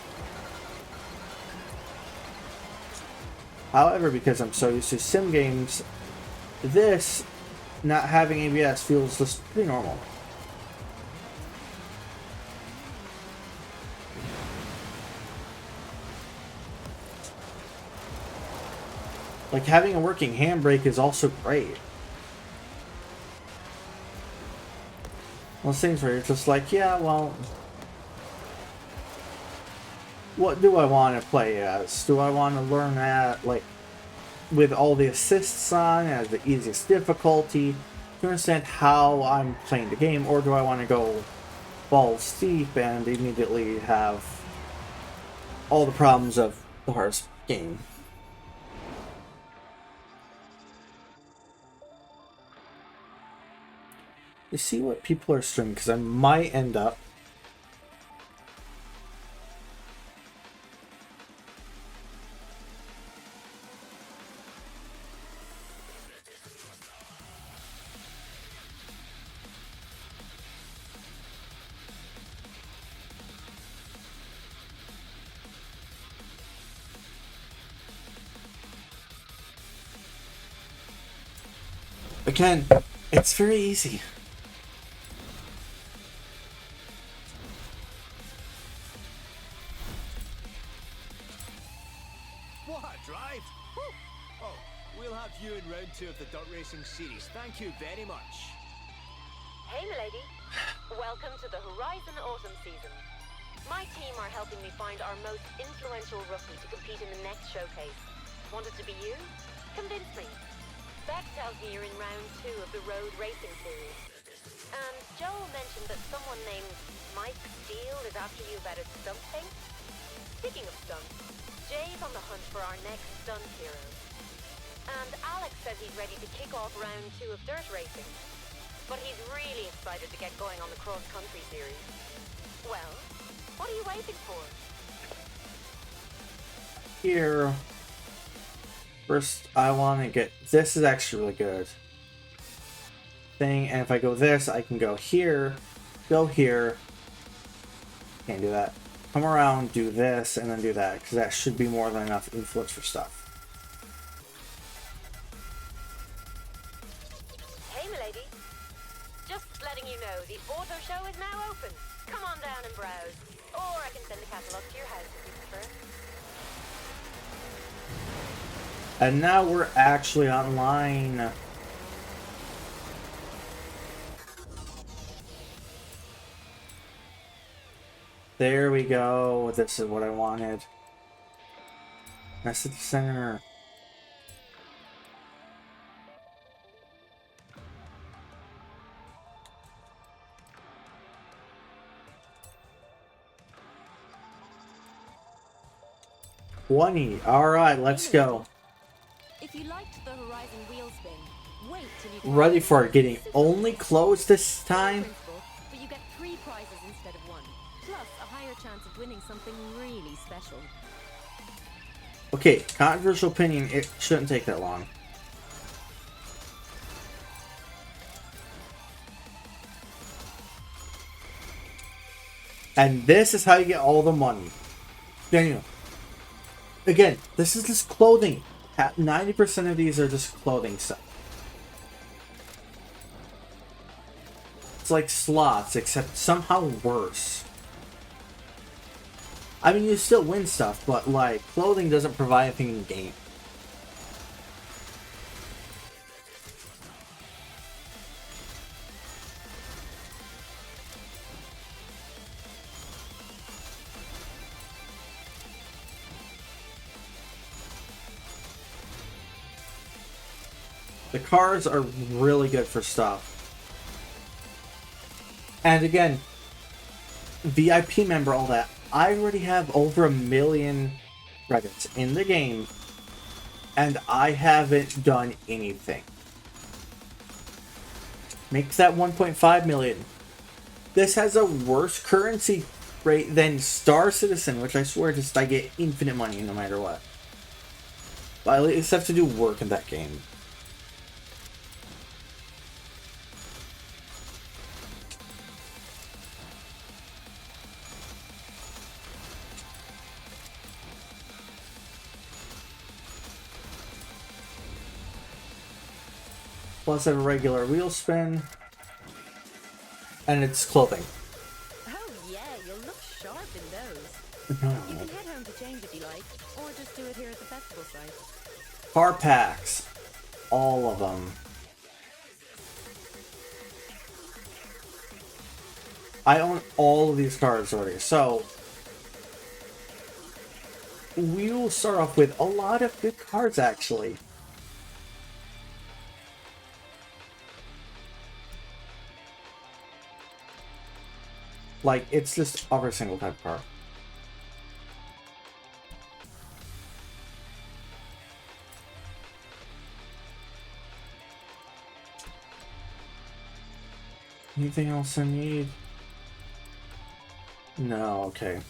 However, because I'm so used to sim games, this, not having ABS, feels just pretty normal. Like, having a working handbrake is also great. Those things where you're just like, yeah, well, what do I want to play as? Do I want to learn at, like, with all the assists on, as the easiest difficulty, to understand how I'm playing the game, or do I want to go balls steep and immediately have all the problems of the hardest game. To see what people are streaming, because I might end up again, it's very easy. What a drive! Woo. Oh, we'll have you in round 2 of the dirt racing series. Thank you very much. Hey, milady. Welcome to the Horizon Autumn season. My team are helping me find our most influential rookie to compete in the next showcase. Want it to be you? Convince me. Beck tells me you're in round 2 of the road racing series. And Joel mentioned that someone named Mike Steele is after you about a stunt thing. Speaking of stunts, Jay's on the hunt for our next stunt hero. And Alex says he's ready to kick off round 2 of dirt racing. But he's really excited to get going on the cross-country series. Well, what are you waiting for? Here. First, I want to get... This is actually really good. Thing, and if I go this, I can go here, can't do that. Come around, do this, and then do that, because that should be more than enough influence for stuff. Hey, milady. Just letting you know, the auto show is now open. Come on down and browse. Or I can send the catalog to your house if you prefer. And now we're actually online. There we go. This is what I wanted. Message center. All right, let's go. If you liked the Horizon wheel spin, wait till you get Ready for it. Getting only close this time. but you get 3 prizes instead of 1, plus a higher chance of winning something really special. Okay, controversial opinion. It shouldn't take that long. And this is how you get all the money. Daniel. Again, this is just clothing. 90% of these are just clothing stuff. It's like slots, except somehow worse. I mean, you still win stuff, but like, clothing doesn't provide anything in the game. The cars are really good for stuff. And again, VIP member, all that. I already have over 1 million credits in the game, and I haven't done anything. Makes that 1.5 million. This has a worse currency rate than Star Citizen, which I swear just I get infinite money no matter what. But I at least have to do work in that game. Plus I have a regular wheel spin. And it's clothing. Oh yeah, you'll look sharp in those. You can head home to change if you like, or just do it here at the festival site. Car packs. All of them. I own all of these cars already, so we will start off with a lot of good cards actually. Like, it's just every single type of car. Anything else I need? No, okay.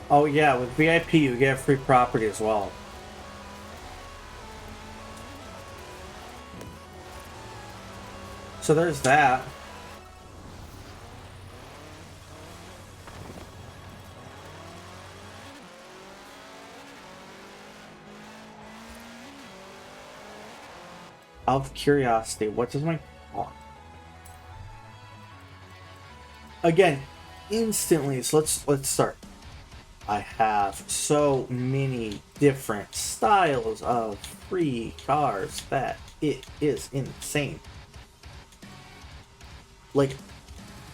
Oh yeah, with VIP you get free property as well. So there's that. Out of curiosity, what does my... Again, instantly, so let's start. I have so many different styles of free cars that it is insane. Like,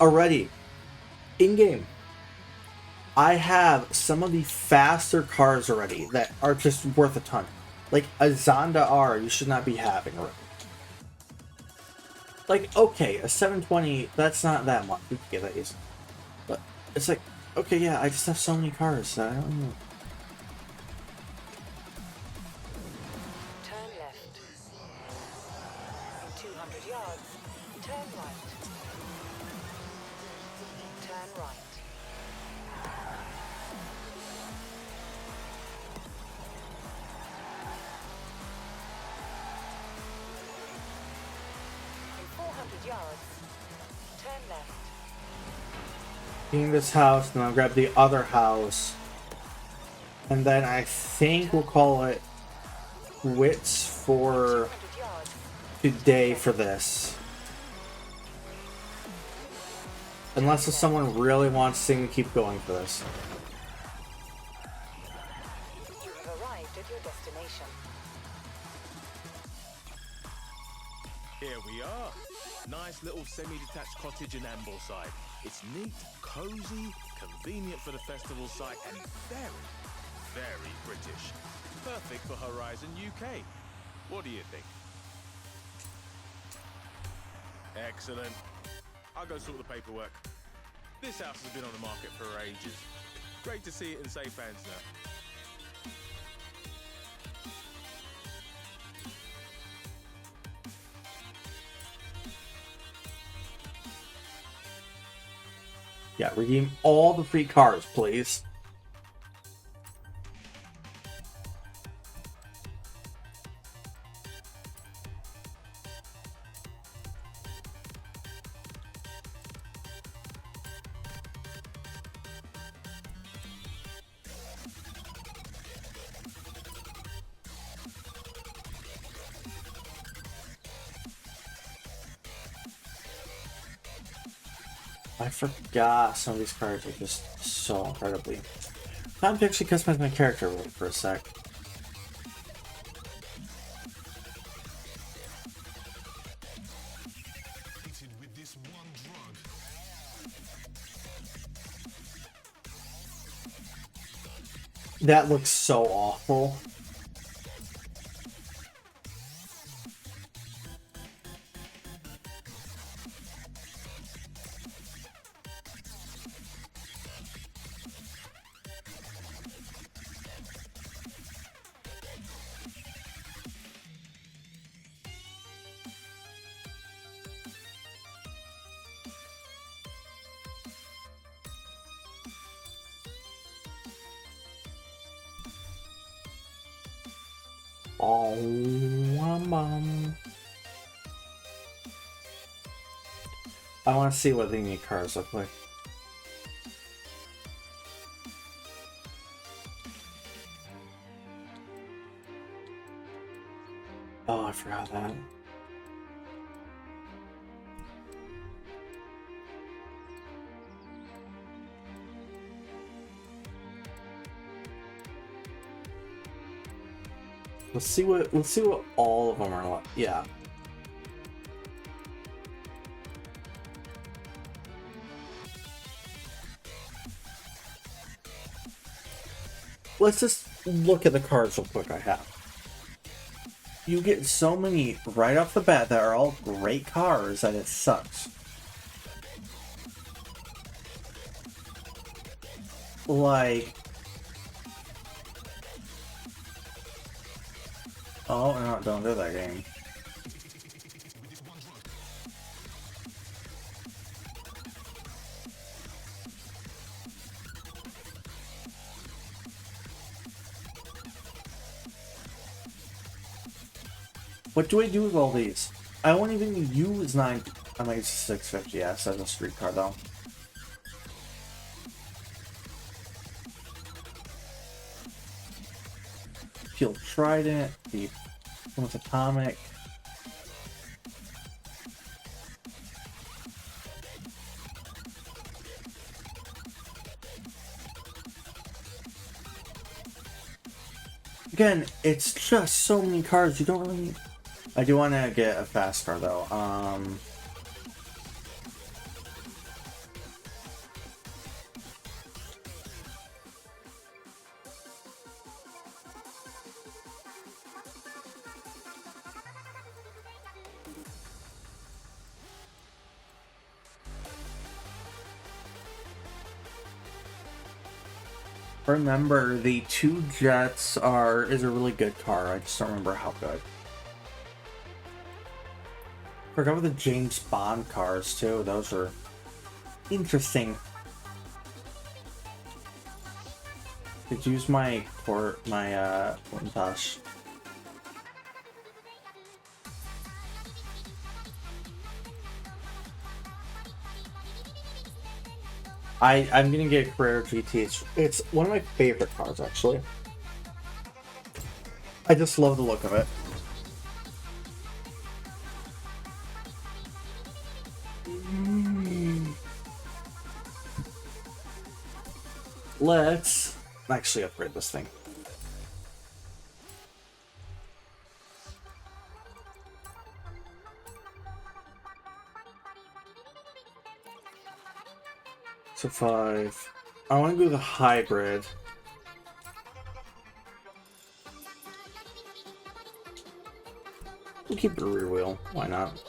already, in-game, I have some of the faster cars already that are just worth a ton. Like, a Zonda R you should not be having already. Like, okay, a 720, that's not that much. We can get that easy. But it's like, okay, yeah, I just have so many cars that I don't know. Turn left. In 200 yards, turn right. Turn right. In 400 yards, turn left. In this house, then I'll grab the other house. And then I think we'll call it quits for 200 yards. today for this. Unless if someone really wants to keep going for this. You have arrived at your destination. Here we are. Nice little semi-detached cottage in Ambleside. It's neat, cozy, convenient for the festival site, and very, very British. Perfect for Horizon UK. What do you think? Excellent. I'll go sort the paperwork. This house has been on the market for ages. Great to see it in safe hands now. Yeah, redeem all the free cars, please. I forgot some of these cards are just so incredibly... Time to actually customize my character for a sec. With this one drug. That looks so awful. Oh, I want to see what the unique cars look like. Oh, I forgot that. Let's see what all of them are like. Yeah. let's just look at the cars real quick I have. You get so many right off the bat that are all great cars that it sucks. Like... Oh, no, don't do that game. What do I do with all these? I won't even use 9... I might use 650S as a street car though. Field Trident, the Plymouth Atomic. Again, it's just so many cars, you don't really need... I do want to get a fast car though. Remember, the 2 Jets is a really good car. I just don't remember how good. Forgot about the James Bond cars too. Those are interesting. Could use my Montage. I'm gonna get a Carrera GT. It's one of my favorite cars actually. I just love the look of it. Let's actually upgrade this thing. So 5. I want to go the hybrid. We'll keep it a rear wheel. Why not?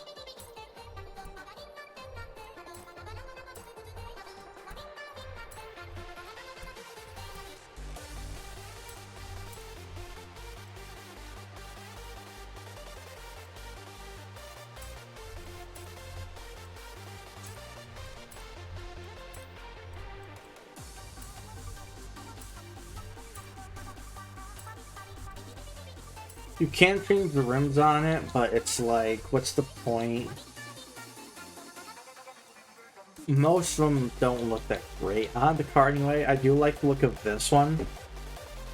You can change the rims on it, but it's like, what's the point? Most of them don't look that great on the car anyway. I do like the look of this one.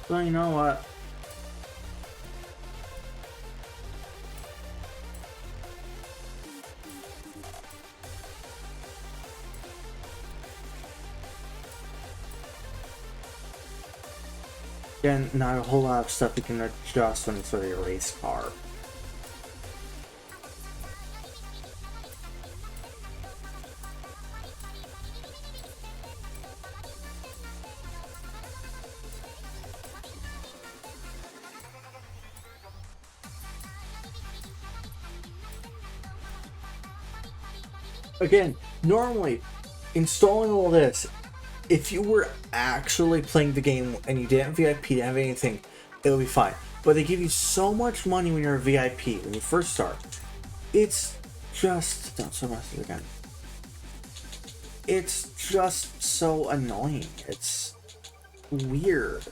So you know what? Again, not a whole lot of stuff you can adjust when it's a race car. Again, normally, installing all this, if you were actually playing the game and you didn't VIP, didn't have anything, it would be fine. But they give you so much money when you're a VIP, when you first start. It's just... Don't so much again. It's just so annoying. It's weird.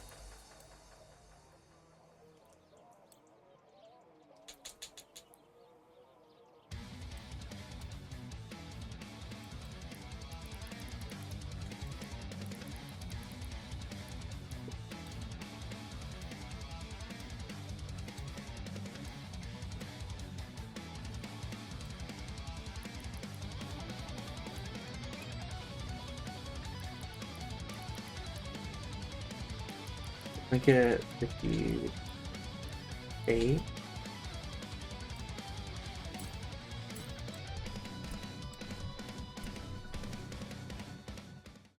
Make it 58.